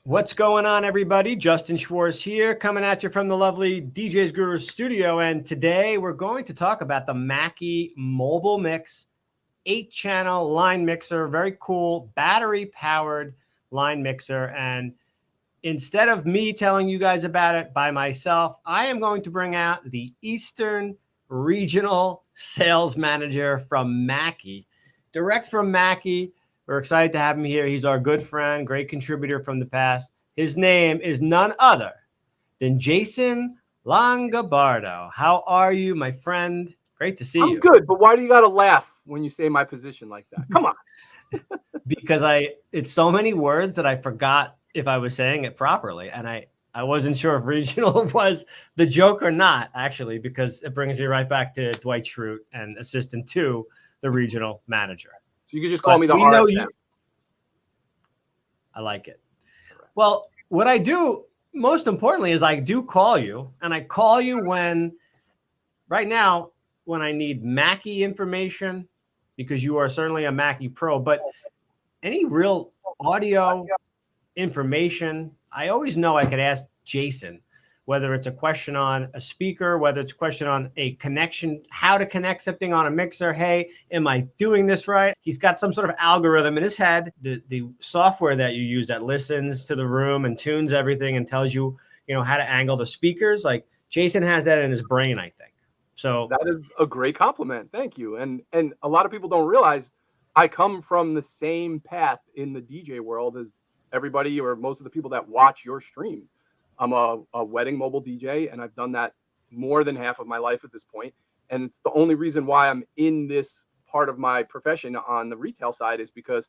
What's going on, everybody? Justin Schwartz here, coming at you from the lovely DJs Guru studio. And today we're going to talk about the Mackie Mobilemix 8-channel line mixer. Very cool, battery-powered line mixer. And instead of me telling you guys about it by myself, I am going to bring out the Eastern Regional Sales Manager from Mackie, direct from Mackie. We're excited to have him here. He's our good friend, great contributor from the past. His name is none other than Jason Longobardo. How are you, my friend? Great to see you. I'm good, but why do you got to laugh when you say my position like that? Come on. Because it's so many words that I forgot if I was saying it properly. And I wasn't sure if regional was the joke or not, actually, because it brings me right back to Dwight Schrute and assistant to the regional manager. So you could just call me the RSM. I like it. Well, what I do, most importantly, is I do call you. And I call you right now, when I need Mackie information, because you are certainly a Mackie pro. But any real audio information, I always know I could ask Jason, whether it's a question on a speaker, whether it's a question on a connection, how to connect something on a mixer. Hey, am I doing this right? He's got some sort of algorithm in his head. The software that you use that listens to the room and tunes everything and tells you, how to angle the speakers. Like Jason has that in his brain, I think. So that is a great compliment. Thank you. And a lot of people don't realize I come from the same path in the DJ world as everybody or most of the people that watch your streams. I'm a wedding mobile DJ, and I've done that more than half of my life at this point. And it's the only reason why I'm in this part of my profession on the retail side is because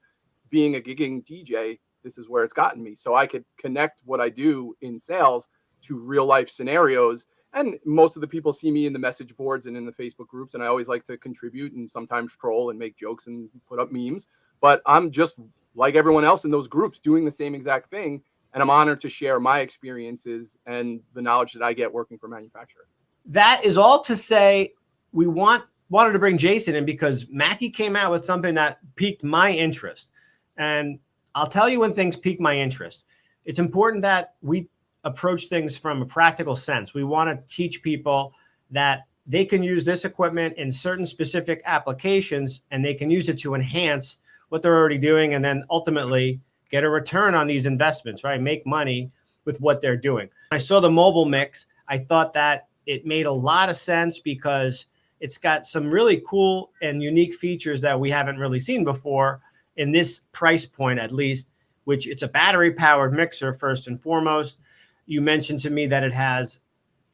being a gigging DJ, this is where it's gotten me. So I could connect what I do in sales to real life scenarios. And most of the people see me in the message boards and in the Facebook groups, and I always like to contribute and sometimes troll and make jokes and put up memes. But I'm just like everyone else in those groups doing the same exact thing. And I'm honored to share my experiences and the knowledge that I get working for manufacturers. That is all to say, we wanted to bring Jason in because Mackie came out with something that piqued my interest. And I'll tell you when things pique my interest. It's important that we approach things from a practical sense. We want to teach people that they can use this equipment in certain specific applications, and they can use it to enhance what they're already doing, and then ultimately get a return on these investments, right? Make money with what they're doing. I saw the Mobilemix. I thought that it made a lot of sense because it's got some really cool and unique features that we haven't really seen before in this price point, at least, which it's a battery powered mixer first and foremost. You mentioned to me that it has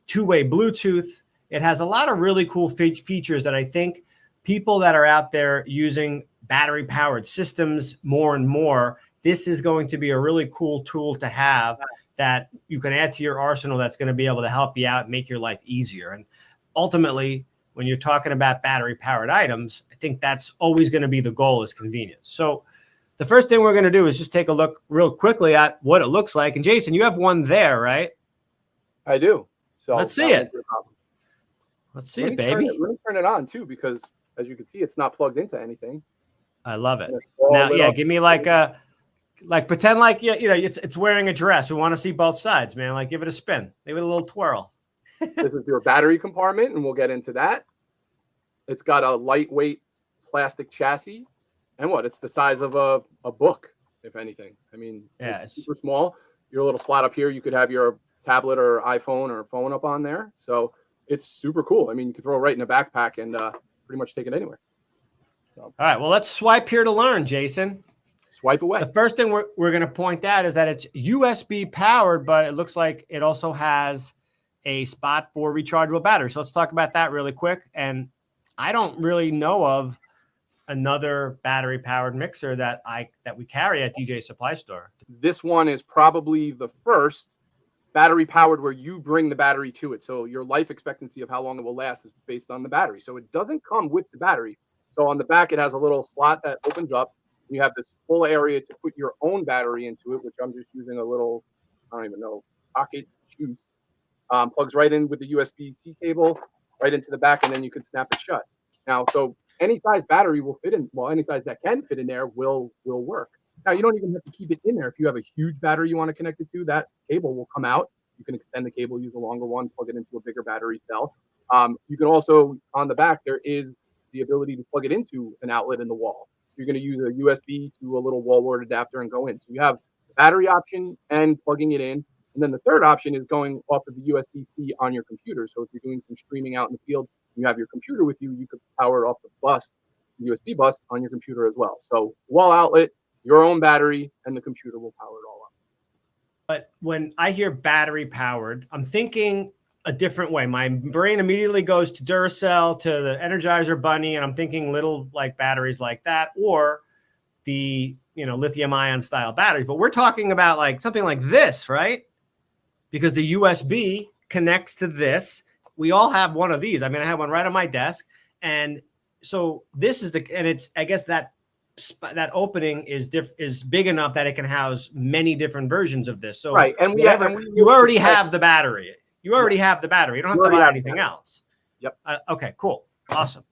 two-way Bluetooth. It has a lot of really cool features that I think people that are out there using battery powered systems more and more, this is going to be a really cool tool to have that you can add to your arsenal that's going to be able to help you out, make your life easier. And ultimately, when you're talking about battery-powered items, I think that's always going to be the goal, is convenience. So the first thing we're going to do is just take a look real quickly at what it looks like. And Jason, you have one there, right? I do. So let's see it. Let's see it, baby. Let me turn it on, too, because as you can see, it's not plugged into anything. I love it. Now, yeah, give me pretend like it's wearing a dress. We want to see both sides, man. Like, give it a spin, give it a little twirl. This is your battery compartment, and we'll get into that. It's got a lightweight plastic chassis, and it's the size of a book, if anything. I mean, yeah, it's super small. Your little slot up here, you could have your tablet or iPhone or phone up on there. So it's super cool. I mean, you can throw it right in a backpack and pretty much take it anywhere. So. All right, well, let's swipe here to learn, Jason. Swipe away. The first thing we're going to point out is that it's USB powered, but it looks like it also has a spot for rechargeable batteries. So let's talk about that really quick. And I don't really know of another battery powered mixer that we carry at DJ Supply Store. This one is probably the first battery powered where you bring the battery to it. So your life expectancy of how long it will last is based on the battery. So it doesn't come with the battery. So on the back, it has a little slot that opens up. You have this full area to put your own battery into it, which I'm just using a little, I don't even know, pocket juice. Plugs right in with the USB-C cable, right into the back, and then you can snap it shut. Now, so any size battery will fit in. Well, any size that can fit in there will work. Now, you don't even have to keep it in there. If you have a huge battery you want to connect it to, that cable will come out. You can extend the cable, use a longer one, plug it into a bigger battery cell. You can also, on the back, there is the ability to plug it into an outlet in the wall. You're going to use a USB to a little wall wart adapter and go in. So you have the battery option and plugging it in. And then the third option is going off of the USB-C on your computer. So if you're doing some streaming out in the field, you have your computer with you, you could power it off the bus, the USB bus on your computer as well. So wall outlet, your own battery, and the computer will power it all up. But when I hear battery powered, I'm thinking a different way. My brain immediately goes to Duracell, to the Energizer Bunny, and I'm thinking little like batteries like that, or the lithium ion style batteries. But we're talking about like something like this, right? Because the USB connects to this. We all have one of these. I mean, I have one right on my desk, and so this is I guess that opening is big enough that it can house many different versions of this. So right, and you already have the battery. You already have the battery. You don't have to buy anything else. Yep. Okay, cool. Awesome.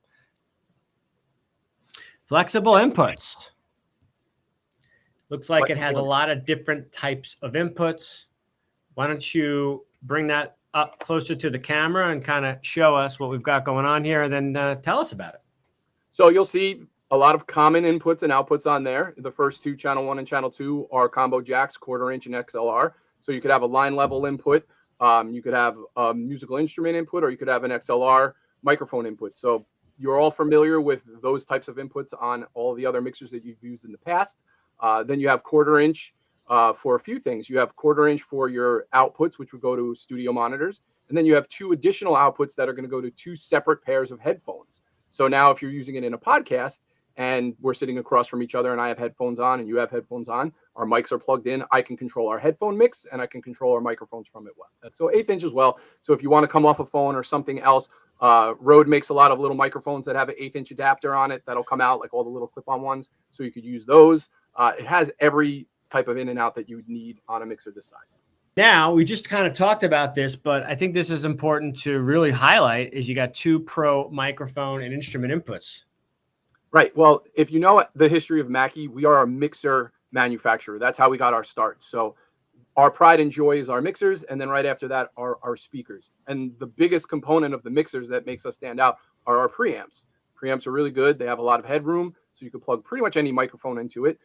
Flexible inputs. Looks like it has a lot of different types of inputs. Why don't you bring that up closer to the camera and kind of show us what we've got going on here, and then tell us about it. So you'll see a lot of common inputs and outputs on there. The first two, channel 1 and channel 2, are combo jacks, 1/4 inch and XLR. So you could have a line level input. You could have a musical instrument input, or you could have an XLR microphone input. So you're all familiar with those types of inputs on all the other mixers that you've used in the past. Then you have 1/4 inch for a few things. You have 1/4 inch for your outputs, which would go to studio monitors. And then you have 2 additional outputs that are going to go to 2 separate pairs of headphones. So now if you're using it in a podcast and we're sitting across from each other and I have headphones on and you have headphones on, our mics are plugged in, I can control our headphone mix and I can control our microphones from it. So 1/8 inch as well. So if you want to come off a phone or something else, Rode makes a lot of little microphones that have an 1/8 inch adapter on it that'll come out, like all the little clip-on ones. So you could use those. It has every type of in and out that you would need on a mixer this size. Now, we just kind of talked about this, but I think this is important to really highlight, is you got 2 pro microphone and instrument inputs. Right. Well, if you know the history of Mackie, we are a mixer manufacturer. That's how we got our start. So our pride and joy is our mixers, and then right after that are our speakers. And the biggest component of the mixers that makes us stand out are our preamps. Preamps are really good. They have a lot of headroom, so you can plug pretty much any microphone into it.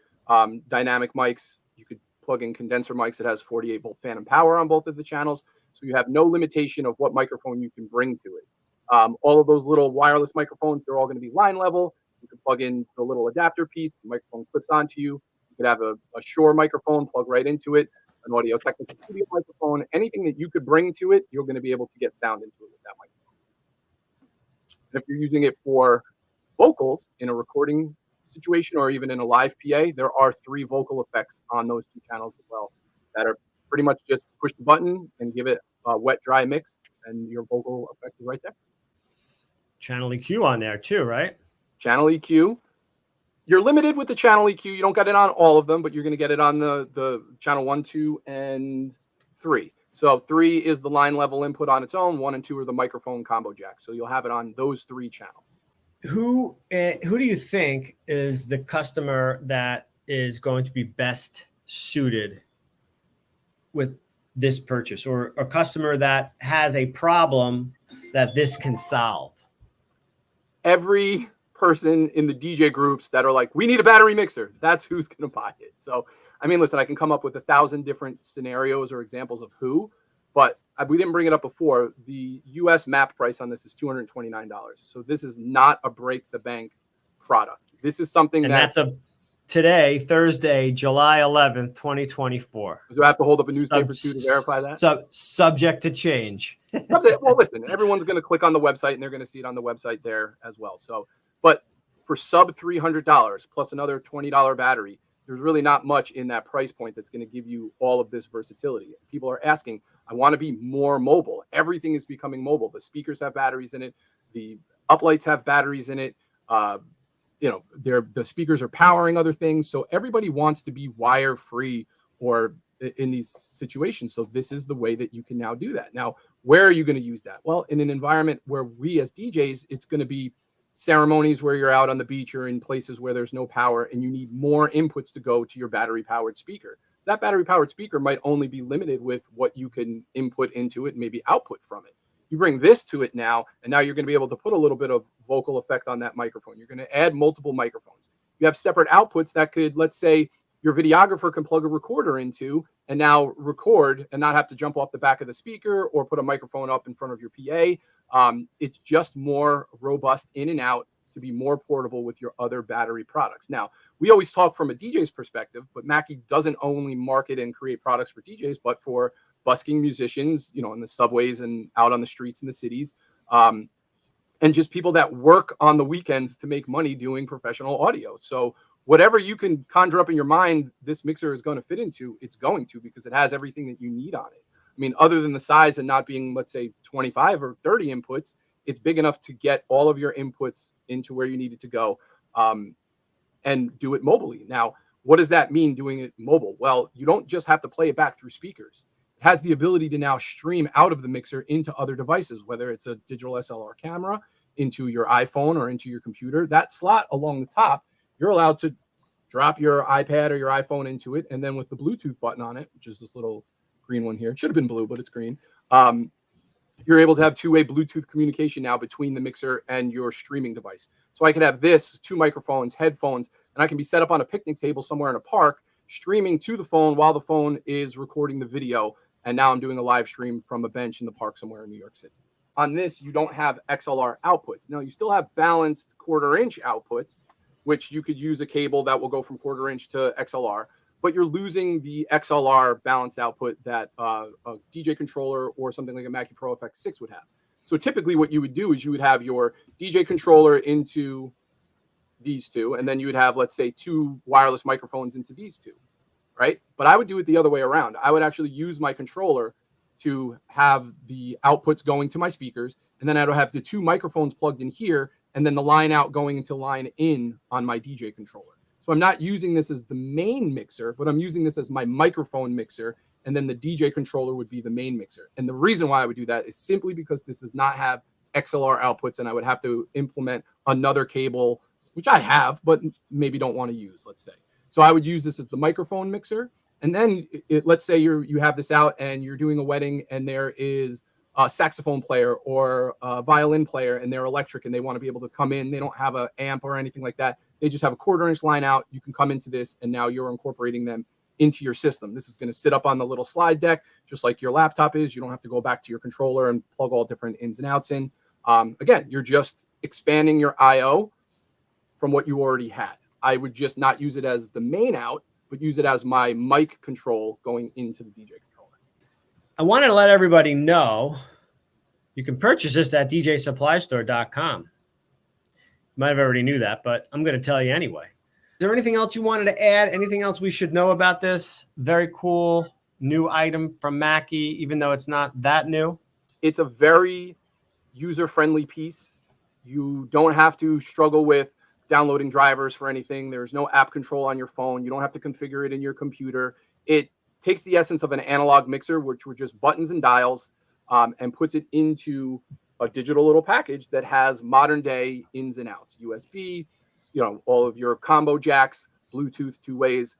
Dynamic mics, you could plug in condenser mics that has 48-volt phantom power on both of the channels, so you have no limitation of what microphone you can bring to it. All of those little wireless microphones, they're all going to be line level. You can plug in the little adapter piece, the microphone clips onto you. You could have a Shure microphone, plug right into it, an Audio Technica studio microphone. Anything that you could bring to it, you're going to be able to get sound into it with that microphone. And if you're using it for vocals in a recording situation or even in a live PA, there are 3 vocal effects on those 2 channels as well that are pretty much just push the button and give it a wet, dry mix, and your vocal effect is right there. Channel EQ on there too, right? Channel EQ. You're limited with the channel EQ. You don't get it on all of them, but you're going to get it on the channel 1, 2, and 3. So 3 is the line level input on its own. 1 and 2 are the microphone combo jack. So you'll have it on those 3 channels. Who do you think is the customer that is going to be best suited with this purchase, or a customer that has a problem that this can solve? Every person in the DJ groups that are like, we need a battery mixer, that's who's going to buy it. So, I mean, listen, I can come up with 1,000 different scenarios or examples of who, but we didn't bring it up before. The US MAP price on this is $229. So this is not a break the bank product. This is something that's today, Thursday, July 11th, 2024. Do I have to hold up a newspaper too to verify that? Subject to change. Well, listen, everyone's going to click on the website and they're going to see it on the website there as well. So, but for sub $300 plus another $20 battery, there's really not much in that price point that's going to give you all of this versatility. People are asking, I want to be more mobile. Everything is becoming mobile. The speakers have batteries in it. The uplights have batteries in it. The speakers are powering other things. So everybody wants to be wire free or in these situations. So this is the way that you can now do that. Now, where are you going to use that? Well, in an environment where we as DJs, it's going to be ceremonies where you're out on the beach or in places where there's no power and you need more inputs to go to your battery powered speaker. That battery powered speaker might only be limited with what you can input into it, maybe output from it. You bring this to it now, and now you're going to be able to put a little bit of vocal effect on that microphone. You're going to add multiple microphones. You have separate outputs that could, let's say, your videographer can plug a recorder into and now record and not have to jump off the back of the speaker or put a microphone up in front of your PA. It's just more robust in and out to be more portable with your other battery products. Now, we always talk from a DJ's perspective, but Mackie doesn't only market and create products for DJs, but for busking musicians, you know, in the subways and out on the streets in the cities, and just people that work on the weekends to make money doing professional audio. So whatever you can conjure up in your mind, this mixer is going to fit into, it's going to, because it has everything that you need on it. I mean, other than the size and not being, let's say, 25 or 30 inputs, it's big enough to get all of your inputs into where you need it to go, and do it mobilely. Now, what does that mean, doing it mobile? Well, you don't just have to play it back through speakers. It has the ability to now stream out of the mixer into other devices, whether it's a digital SLR camera, into your iPhone or into your computer. That slot along the top, you're allowed to drop your iPad or your iPhone into it, and then with the Bluetooth button on it, which is this little green one here, it should have been blue, but it's green, you're able to have two-way Bluetooth communication now between the mixer and your streaming device. So I could have this, two microphones, headphones, and I can be set up on a picnic table somewhere in a park, streaming to the phone while the phone is recording the video. And now I'm doing a live stream from a bench in the park somewhere in New York City. On this, you don't have XLR outputs. Now, you still have balanced 1/4 inch outputs, which you could use a cable that will go from 1/4 inch to XLR, but you're losing the XLR balanced output that a DJ controller or something like a Mackie Pro FX6 would have. So typically what you would do is you would have your DJ controller into these two, and then you would have, let's say, 2 wireless microphones into these two, right? But I would do it the other way around. I would actually use my controller to have the outputs going to my speakers, and then I would have the 2 microphones plugged in here, and then the line out going into line in on my DJ controller. So I'm not using this as the main mixer, but I'm using this as my microphone mixer, and then the DJ controller would be the main mixer. And the reason why I would do that is simply because this does not have XLR outputs, and I would have to implement another cable, which I have, but maybe don't want to use, let's say. So I would use this as the microphone mixer. And then let's say you have this out and you're doing a wedding and there is a saxophone player or a violin player and they're electric and they want to be able to come in. They don't have an amp or anything like that. They just have a 1/4 inch line out. You can come into this and now you're incorporating them into your system. This is going to sit up on the little slide deck, just like your laptop is. You don't have to go back to your controller and plug all different ins and outs in. Again, you're just expanding your IO from what you already had. I would just not use it as the main out, but use it as my mic control going into the DJ controller. I wanted to let everybody know you can purchase this at djsupply.store.com. You might have already knew that, but I'm going to tell you anyway. Is there anything else you wanted to add? Anything else we should know about this very cool new item from Mackie, even though it's not that new? It's a very user-friendly piece. You don't have to struggle with downloading drivers for anything. There's no app control on your phone. You don't have to configure it in your computer. It takes the essence of an analog mixer, which were just buttons and dials, and puts it into a digital little package that has modern day ins and outs, USB, you know, all of your combo jacks, Bluetooth 2 ways.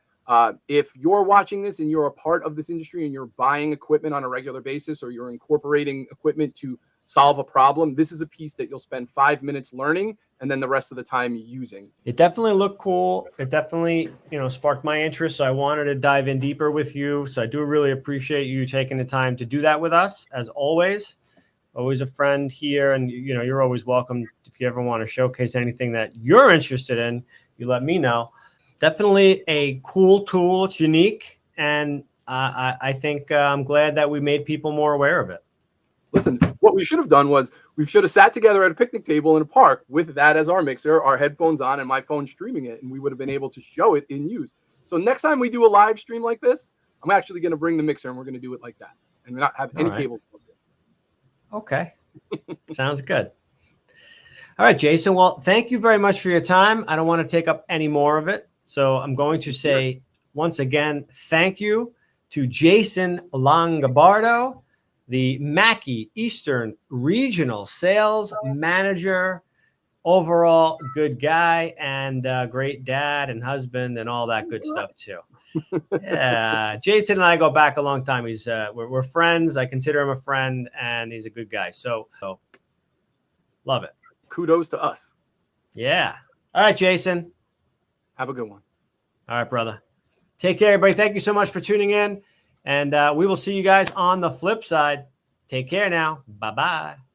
If you're watching this and you're a part of this industry and you're buying equipment on a regular basis, or you're incorporating equipment to solve a problem, this is a piece that you'll spend 5 minutes learning and then the rest of the time using. It definitely looked cool. It definitely, sparked my interest. So I wanted to dive in deeper with you. So I do really appreciate you taking the time to do that with us, as always. Always a friend here. And, you're always welcome. If you ever want to showcase anything that you're interested in, you let me know. Definitely a cool tool. It's unique. And I think I'm glad that we made people more aware of it. Listen, what we should have done was we should have sat together at a picnic table in a park with that as our mixer, our headphones on, and my phone streaming it, and we would have been able to show it in use. So next time we do a live stream like this, I'm actually going to bring the mixer, and we're going to do it like that, and not have any cables. Okay. Sounds good. All right, Jason. Well, thank you very much for your time. I don't want to take up any more of it, so I'm going to say once again, thank you to Jason Longobardo, the Mackie Eastern Regional Sales Manager, overall good guy and great dad and husband and all that good stuff too. Yeah, Jason and I go back a long time. He's we're friends. I consider him a friend, and he's a good guy. So love it. Kudos to us. Yeah. All right, Jason. Have a good one. All right, brother. Take care, everybody. Thank you so much for tuning in, and we will see you guys on the flip side. Take care now. Bye-bye.